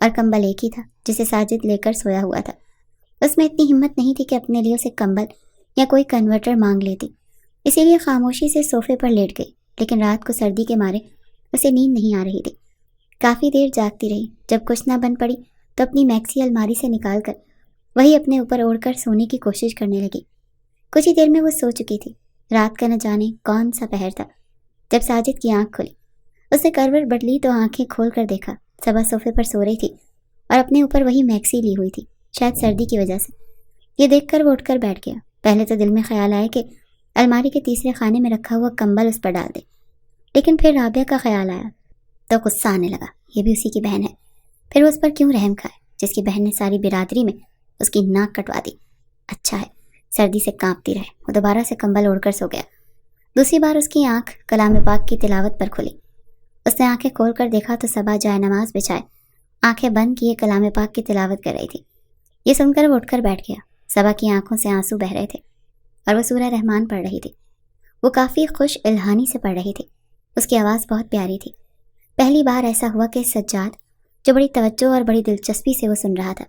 اور کمبل ایک ہی تھا جسے ساجد لے کر سویا ہوا تھا۔ اس میں اتنی ہمت نہیں تھی کہ اپنے لیے اسے کمبل یا کوئی کنورٹر مانگ لیتی، اسی لیے خاموشی سے صوفے پر لیٹ گئی۔ لیکن رات کو سردی کے مارے اسے نیند نہیں آ رہی تھی۔ کافی دیر جاگتی رہی۔ جب کچھ نہ بن پڑی تو اپنی میکسی الماری سے نکال کر وہی اپنے اوپر اوڑھ کر سونے کی کوشش کرنے لگی۔ کچھ ہی دیر میں وہ سو چکی تھی۔ رات کا نہ جانے کون سا پہر تھا جب ساجد کی آنکھ کھلی۔ اس نے کروٹ بدلی تو آنکھیں کھول کر دیکھا، صبا صوفے پر سو رہی تھی اور اپنے اوپر وہی میکسی لی ہوئی تھی، شاید سردی کی وجہ سے۔ یہ دیکھ کر وہ اٹھ کر بیٹھ گیا۔ پہلے تو دل میں خیال آیا کہ الماری کے تیسرے خانے میں رکھا ہوا کمبل اس پر ڈال دے، لیکن پھر رابعہ کا خیال آیا تو غصہ آنے لگا۔ یہ بھی اسی کی بہن ہے، پھر وہ اس پر کیوں رحم کھائے جس کی بہن نے ساری برادری میں اس کی ناک کٹوا دی۔ اچھا ہے سردی سے کانپتی رہے۔ وہ دوبارہ سے کمبل اوڑھ کر سو گیا۔ دوسری بار اس کی آنکھ کلام پاک کی تلاوت پر کھلی۔ اس نے آنکھیں کھول کر دیکھا تو صبا جائے نماز بچھائے آنکھیں بند کیے کلام پاک کی تلاوت کر رہی تھی۔ یہ سن کر وہ اٹھ کر بیٹھ گیا۔ صبا کی آنکھوں سے آنسو بہہ رہے تھے اور وہ سورہ رحمان پڑھ رہی تھی۔ وہ کافی خوش الہانی سے پڑھ رہی تھی۔ اس کی آواز بہت پیاری تھی۔ پہلی بار ایسا ہوا کہ سجاد، جو بڑی توجہ اور بڑی دلچسپی سے وہ سن رہا تھا،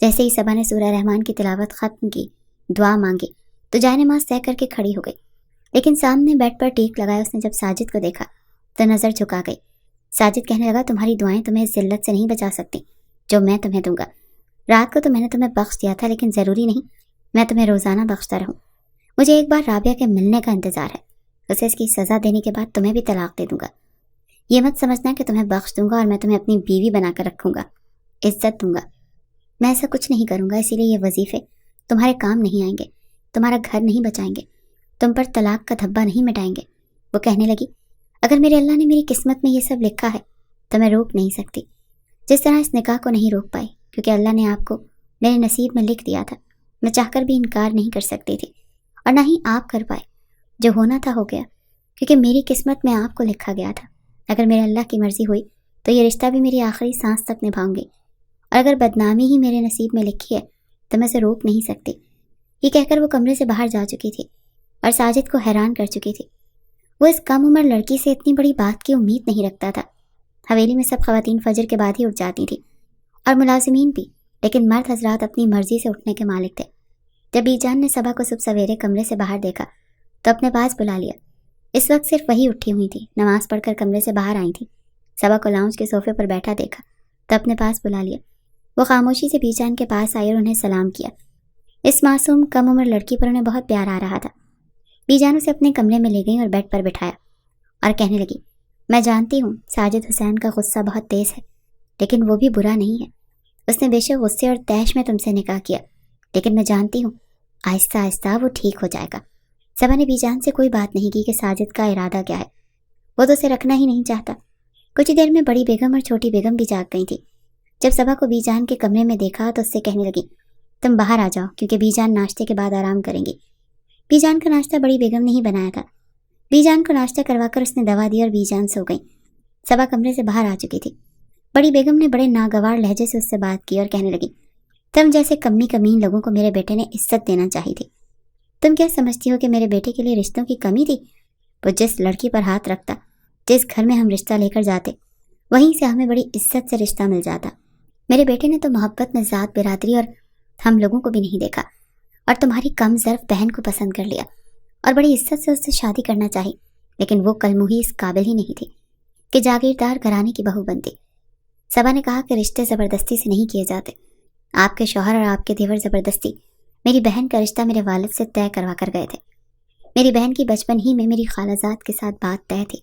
جیسے ہی صبا نے سورہ رحمان کی تلاوت ختم کی، دعا مانگی تو جائے نماز طے کر کے کھڑی ہو گئی۔ لیکن سامنے بیڈ پر ٹیک لگایا اس نے جب ساجد کو دیکھا تو نظر جھکا گئی۔ ساجد کہنے لگا، تمہاری دعائیں تمہیں اس ذلت سے نہیں بچا سکتی جو میں تمہیں دوں گا۔ رات کو تو میں نے تمہیں بخش دیا تھا، لیکن ضروری نہیں میں تمہیں روزانہ بخشتا رہوں۔ مجھے ایک بار رابعہ کے ملنے کا انتظار ہے، اسے اس کی سزا دینے کے بعد تمہیں بھی طلاق دے دوں گا۔ یہ مت سمجھنا کہ تمہیں بخش دوں گا اور میں تمہیں اپنی بیوی بنا کر رکھوں گا، عزت دوں گا۔ میں ایسا کچھ نہیں کروں گا، اسی لیے یہ وظیفے تمہارے کام نہیں آئیں گے، تمہارا گھر نہیں بچائیں گے، تم پر طلاق کا دھبا نہیں مٹائیں گے۔ وہ کہنے لگی، اگر میرے اللہ نے میری قسمت میں یہ سب لکھا ہے تو میں روک نہیں سکتی، جس طرح اس نکاح کو نہیں روک پائی، کیونکہ اللہ نے آپ کو میرے نصیب میں لکھ دیا تھا۔ میں چاہ کر بھی انکار نہیں کر سکتی تھی، اور نہ ہی آپ کر پائے۔ جو ہونا تھا ہو گیا، کیونکہ میری قسمت میں آپ کو لکھا گیا تھا۔ اگر میرے اللہ کی مرضی ہوئی تو یہ رشتہ بھی میری آخری سانس تک نبھاؤں گی، اور اگر بدنامی ہی میرے نصیب میں لکھی ہے تو میں اسے روک نہیں سکتی۔ یہ کہہ کر وہ کمرے سے باہر جا چکی تھی اور ساجد کو حیران کر چکی تھی۔ وہ اس کم عمر لڑکی سے اتنی بڑی بات کی امید نہیں رکھتا تھا۔ حویلی میں سب خواتین فجر کے بعد ہی اٹھ جاتی تھیں، اور ملازمین بھی، لیکن مرد حضرات اپنی مرضی سے اٹھنے کے مالک تھے۔ جب بی جان نے صبا کو صبح سویرے کمرے سے باہر دیکھا تو اپنے پاس بلا لیا۔ اس وقت صرف وہی اٹھی ہوئی تھی، نماز پڑھ کر کمرے سے باہر آئی تھی۔ صبا کو لاؤنج کے صوفے پر بیٹھا دیکھا تو اپنے پاس بلا لیا۔ وہ خاموشی سے بی جان کے پاس آئی اور انہیں سلام کیا۔ اس معصوم کم عمر لڑکی پر انہیں بہت پیار آ رہا تھا۔ بی جان اسے اپنے کمرے میں لے گئی اور بیڈ پر بٹھایا اور کہنے لگی، میں جانتی ہوں ساجد حسین کا غصہ بہت تیز ہے، لیکن وہ بھی برا نہیں ہے۔ اس نے بے شک غصے اور طیش میں تم سے نکاح کیا، لیکن میں جانتی ہوں آہستہ آہستہ وہ ٹھیک ہو جائے گا۔ صبا نے بی جان سے کوئی بات نہیں کی کہ ساجد کا ارادہ کیا ہے۔ وہ تو اسے رکھنا ہی نہیں چاہتا۔ کچھ ہی دیر میں بڑی بیگم اور چھوٹی بیگم بھی جاگ گئی تھی۔ جب صبا کو بی جان کے کمرے میں دیکھا تو اس سے کہنے لگی، تم باہر آ جاؤ، کیونکہ بی جان ناشتے کے بعد آرام کریں گی۔ بی جان کا ناشتہ بڑی بیگم نے ہی بنایا تھا۔ بی جان کو ناشتہ کروا کر اس نے دوا دی اور بی جان سو گئی۔ صبا کمرے سے باہر آ چکی تھی۔ بڑی بیگم نے بڑے ناگوار لہجے سے اس سے بات کی اور کہنے لگی، تم جیسے کمی کمین لوگوں کو میرے بیٹے نے عزت دینا چاہی تھی۔ تم کیا سمجھتی ہو کہ میرے بیٹے کے لیے رشتوں کی کمی تھی؟ وہ جس لڑکی پر ہاتھ رکھتا، جس گھر میں ہم رشتہ لے کر جاتے، وہیں سے ہمیں بڑی عزت سے رشتہ مل جاتا۔ میرے بیٹے نے تو محبت میں ذات برادری اور ہم لوگوں کو بھی نہیں دیکھا، اور تمہاری کم ظرف بہن کو پسند کر لیا اور بڑی عزت سے اس سے شادی کرنا چاہی، لیکن وہ کل مہی اس قابل ہی نہیں تھی کہ جاگیردار گھرانے کی بہو بنتی۔ صبا نے کہا کہ رشتے زبردستی سے نہیں کیے جاتے. آپ کے شوہر اور آپ کے دیور زبردستی میری بہن کا رشتہ میرے والد سے طے کروا کر گئے تھے. میری بہن کی بچپن ہی میں میری خالہ زاد کے ساتھ بات طے تھی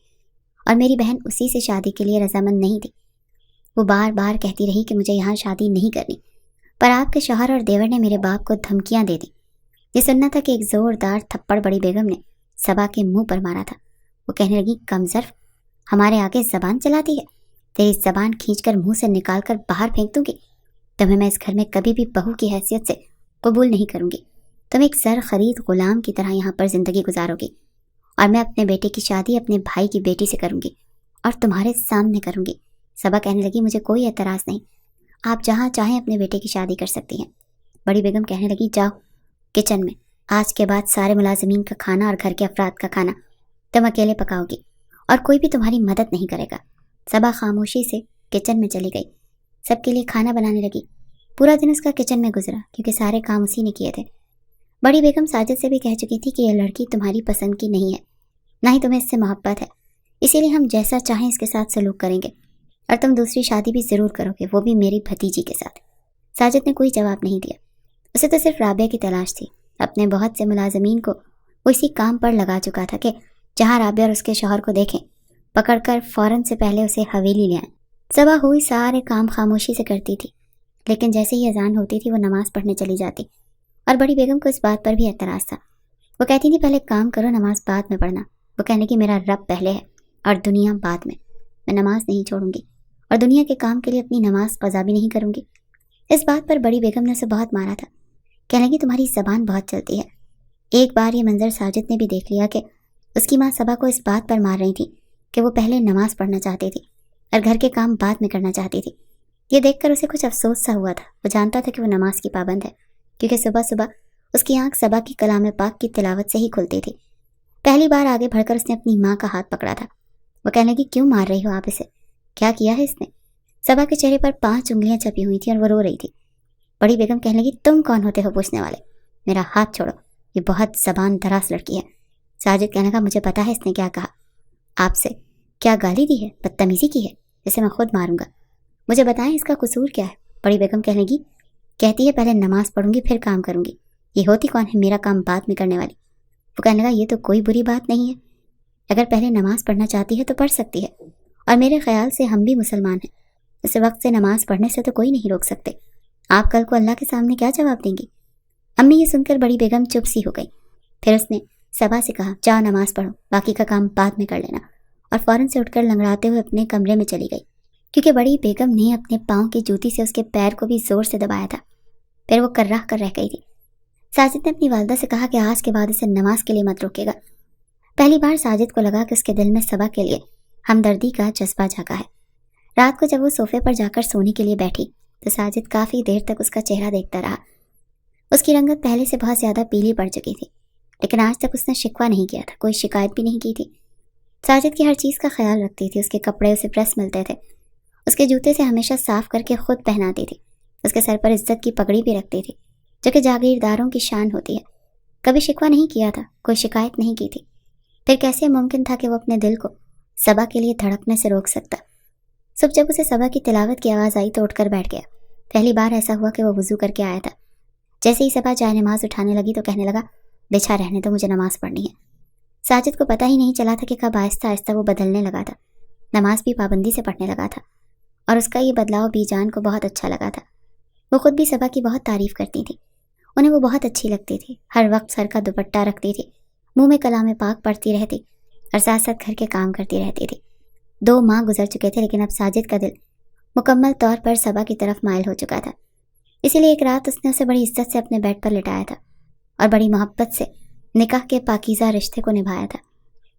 اور میری بہن اسی سے شادی کے لیے رضامند نہیں تھی. وہ بار بار کہتی رہی کہ مجھے یہاں شادی نہیں کرنی، پر آپ کے شوہر اور دیور نے میرے باپ کو دھمکیاں دے دیں. یہ سننا تھا کہ ایک زوردار تھپڑ بڑی بیگم نے صبا کے منہ پر مارا تھا. وہ کہنے لگی، کمظرف، ہمارے آگے زبان چلاتی ہے، تیری زبان کھینچ کر منہ سے نکال کر باہر پھینک دوں گی. تمہیں میں اس گھر میں کبھی بھی بہو کی حیثیت سے قبول نہیں کروں گی. تم ایک زر خرید غلام کی طرح یہاں پر زندگی گزارو گی، اور میں اپنے بیٹے کی شادی اپنے بھائی کی بیٹی سے کروں گی اور تمہارے سامنے کروں گی. صبا کہنے لگی، مجھے کوئی اعتراض نہیں، آپ جہاں چاہیں اپنے بیٹے کی شادی کر سکتی ہیں. بڑی بیگم کہنے لگی، جاؤ کچن میں، آج کے بعد سارے ملازمین کا کھانا اور گھر کے افراد کا کھانا تم اکیلے پکاؤ گی اور کوئی بھی تمہاری مدد نہیں کرے گا. صبا خاموشی سے کچن میں چلی گئی، سب کے لیے کھانا بنانے لگی. پورا دن اس کا کچن میں گزرا کیونکہ سارے کام اسی نے کیے تھے. بڑی بیگم ساجد سے بھی کہہ چکی تھی کہ یہ لڑکی تمہاری پسند کی نہیں ہے، نہ ہی تمہیں اس سے محبت ہے، اسی لیے ہم جیسا چاہیں اس کے ساتھ سلوک کریں گے، اور تم دوسری شادی بھی ضرور کرو گے، وہ بھی میری بھتیجی کے ساتھ. ساجد نے کوئی جواب نہیں دیا. اسے تو صرف رابعہ کی تلاش تھی. اپنے بہت سے ملازمین کو وہ اسی کام پر لگا چکا تھا کہ جہاں رابعہ اور اس کے شوہر کو دیکھیں پکڑ کر فوراً سے پہلے اسے حویلی لے آئیں. صبح ہوئی سارے کام خاموشی سے کرتی تھی، لیکن جیسے ہی اذان ہوتی تھی وہ نماز پڑھنے چلی جاتی، اور بڑی بیگم کو اس بات پر بھی اعتراض تھا. وہ کہتی تھی، پہلے کام کرو، نماز بعد میں پڑھنا. وہ کہنے کی، میرا رب پہلے ہے اور دنیا بعد میں نماز نہیں چھوڑوں گی اور دنیا کے کام کے لیے اپنی نماز قضا بھی نہیں کروں گی. اس بات پر بڑی بیگم نے اسے بہت مارا تھا. کہنے لگی، تمہاری زبان بہت چلتی ہے. ایک بار یہ منظر ساجد نے بھی دیکھ لیا کہ اس کی ماں صبا کو اس بات پر مار رہی تھی کہ وہ پہلے نماز پڑھنا چاہتی تھی اور گھر کے کام بعد میں کرنا چاہتی تھی. یہ دیکھ کر اسے کچھ افسوس سا ہوا تھا. وہ جانتا تھا کہ وہ نماز کی پابند ہے، کیونکہ صبح صبح اس کی آنکھ صبا کی کلام پاک کی تلاوت سے ہی کھلتی تھی. پہلی بار آگے بڑھ کر اس نے اپنی ماں کا ہاتھ پکڑا تھا. وہ کہنے لگی، کیوں مار رہی ہو آپ اسے؟ کیا کیا ہے اس نے؟ صبا کے چہرے پر 5 انگلیاں چپی ہوئی تھیں اور وہ رو رہی تھی. بڑی بیگم کہنے لگی، تم کون ہوتے ہو پوچھنے والے؟ میرا ہاتھ چھوڑو، یہ بہت زبان دراز لڑکی ہے. ساجد کہنے کا، مجھے پتا ہے اس نے کیا کہا، آپ سے کیا گالی دی ہے، بدتمیزی کی ہے، اسے میں خود ماروں گا. مجھے بتائیں اس کا قصور کیا ہے؟ بڑی بیگم کہنے لگی، کہتی ہے پہلے نماز پڑھوں گی پھر کام کروں گی. یہ ہوتی کون ہے میرا کام بعد میں کرنے والی؟ وہ کہنے لگا، یہ تو کوئی بری بات نہیں ہے، اگر پہلے نماز پڑھنا چاہتی ہے تو پڑھ سکتی ہے، اور میرے خیال سے ہم بھی مسلمان ہیں، اس وقت سے نماز پڑھنے سے تو کوئی نہیں روک سکتے. آپ کل کو اللہ کے سامنے کیا جواب دیں گی؟ امی یہ سن کر بڑی بیگم چپ سی ہو گئی. پھر اس نے صبا سے کہا، جاؤ نماز پڑھو، باقی کا کام بعد میں کر لینا، اور فوراً سے اٹھ کر لنگڑاتے ہوئے اپنے کمرے میں چلی گئی، کیونکہ بڑی بیگم نے اپنے پاؤں کی جوتی سے اس کے پیر کو بھی زور سے دبایا تھا. پھر وہ کرراہ کر رہ گئی تھی. ساجد نے اپنی والدہ سے کہا کہ آج کے بعد اسے نماز کے لیے مت روکے گا. پہلی بار ساجد کو لگا کہ اس کے دل میں صبا کے لیے ہمدردی کا جذبہ جاگا ہے. رات کو جب وہ صوفے پر جا کر سونے کے لیے بیٹھی تو ساجد کافی دیر تک اس کا چہرہ دیکھتا رہا. اس کی رنگت پہلے سے بہت زیادہ پیلی پڑ چکی تھی، لیکن آج تک اس نے شکوہ نہیں کیا تھا، کوئی شکایت بھی نہیں کی تھی. ساجد کی ہر چیز کا خیال رکھتی تھی. اس کے کپڑے اسے پریس ملتے تھے، اس کے جوتے سے ہمیشہ صاف کر کے خود پہناتی تھی. اس کے سر پر عزت کی پگڑی بھی رکھتی تھی، جو کہ جاگیرداروں کی شان ہوتی ہے. کبھی شکوہ نہیں کیا تھا، کوئی شکایت نہیں کی تھی. پھر کیسے ممکن تھا کہ وہ اپنے دل کو صبا کے لیے دھڑکنے سے روک سکتا؟ صبح جب اسے صبا کی تلاوت کی آواز آئی تو اٹھ کر بیٹھ گیا. پہلی بار ایسا ہوا کہ وہ وضو کر کے آیا تھا. جیسے ہی صبا جائے نماز اٹھانے لگی تو کہنے لگا، بچھا رہنے تو مجھے نماز پڑھنی ہے. ساجد کو پتہ ہی نہیں چلا تھا کہ کب آہستہ آہستہ وہ بدلنے لگا تھا. نماز بھی پابندی سے پڑھنے لگا تھا، اور اس کا یہ بدلاؤ بی جان کو بہت اچھا لگا تھا. وہ خود بھی صبا کی بہت تعریف کرتی تھی. انہیں وہ بہت اچھی لگتی تھی. ہر وقت سر کا دوپٹہ رکھتی تھی، منہ میں کلام پاک پڑھتی رہتی اور ساتھ ساتھ گھر کے کام کرتی رہتی تھی. 2 ماہ گزر چکے تھے، لیکن اب ساجد کا دل مکمل طور پر صبا کی طرف مائل ہو چکا تھا. اسی لیے ایک رات اس نے اسے بڑی عزت سے اپنے بیڈ پر لٹایا تھا اور بڑی محبت سے نکاح کے پاکیزہ رشتے کو نبھایا تھا.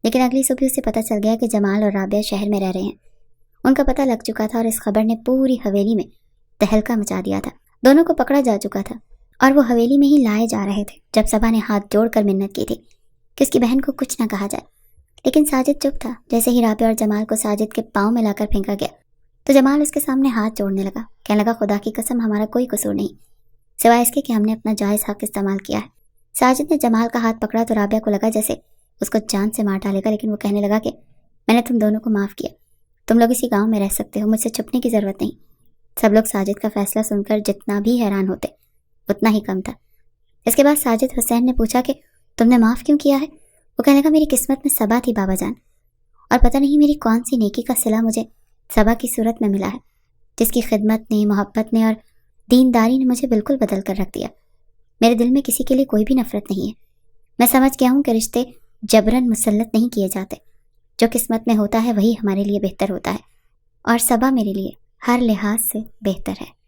لیکن اگلی صبح اسے پتہ چل گیا کہ جمال اور رابعہ شہر میں رہ رہے ہیں. ان کا پتہ لگ چکا تھا اور اس خبر نے پوری حویلی میں تہلکہ مچا دیا تھا. دونوں کو پکڑا جا چکا تھا اور وہ حویلی میں ہی لائے جا رہے تھے جب صبا نے ہاتھ جوڑ کر منت کی تھی کہ اس کی بہن کو کچھ نہ کہا جائے. لیکن ساجد چپ تھا. جیسے ہی رابعہ اور جمال کو ساجد کے پاؤں میں لا کر پھینکا گیا تو جمال اس کے سامنے ہاتھ جوڑنے لگا. کہنے لگا، خدا کی قسم ہمارا کوئی قصور نہیں، سوائے اس کے کہ ہم نے اپنا جائز حق استعمال کیا ہے. ساجد نے جمال کا ہاتھ پکڑا تو رابعہ کو لگا جیسے اس کو جان سے مار ڈالے گا، لیکن وہ کہنے لگا کہ میں نے تم دونوں کو معاف کیا، تم لوگ اسی گاؤں میں رہ سکتے ہو، مجھ سے چھپنے کی ضرورت نہیں۔ سب لوگ ساجد کا فیصلہ سن کر جتنا بھی حیران ہوتے اتنا ہی کم تھا۔ اس کے بعد ساجد حسین نے پوچھا کہ تم نے معاف کیوں کیا ہے؟ وہ کہنے لگا میری قسمت میں صبا تھی بابا جان، اور پتہ نہیں میری کون سی نیکی کا صلہ مجھے صبا کی صورت میں ملا ہے، جس کی خدمت نے، محبت نے اور دینداری نے مجھے بالکل بدل کر رکھ دیا۔ میرے دل میں کسی کے لیے کوئی بھی نفرت نہیں ہے۔ میں سمجھ گیا ہوں کہ رشتے جبرن مسلط نہیں کیے جاتے، جو قسمت میں ہوتا ہے وہی ہمارے لیے بہتر ہوتا ہے، اور صبا میرے لیے ہر لحاظ سے بہتر ہے۔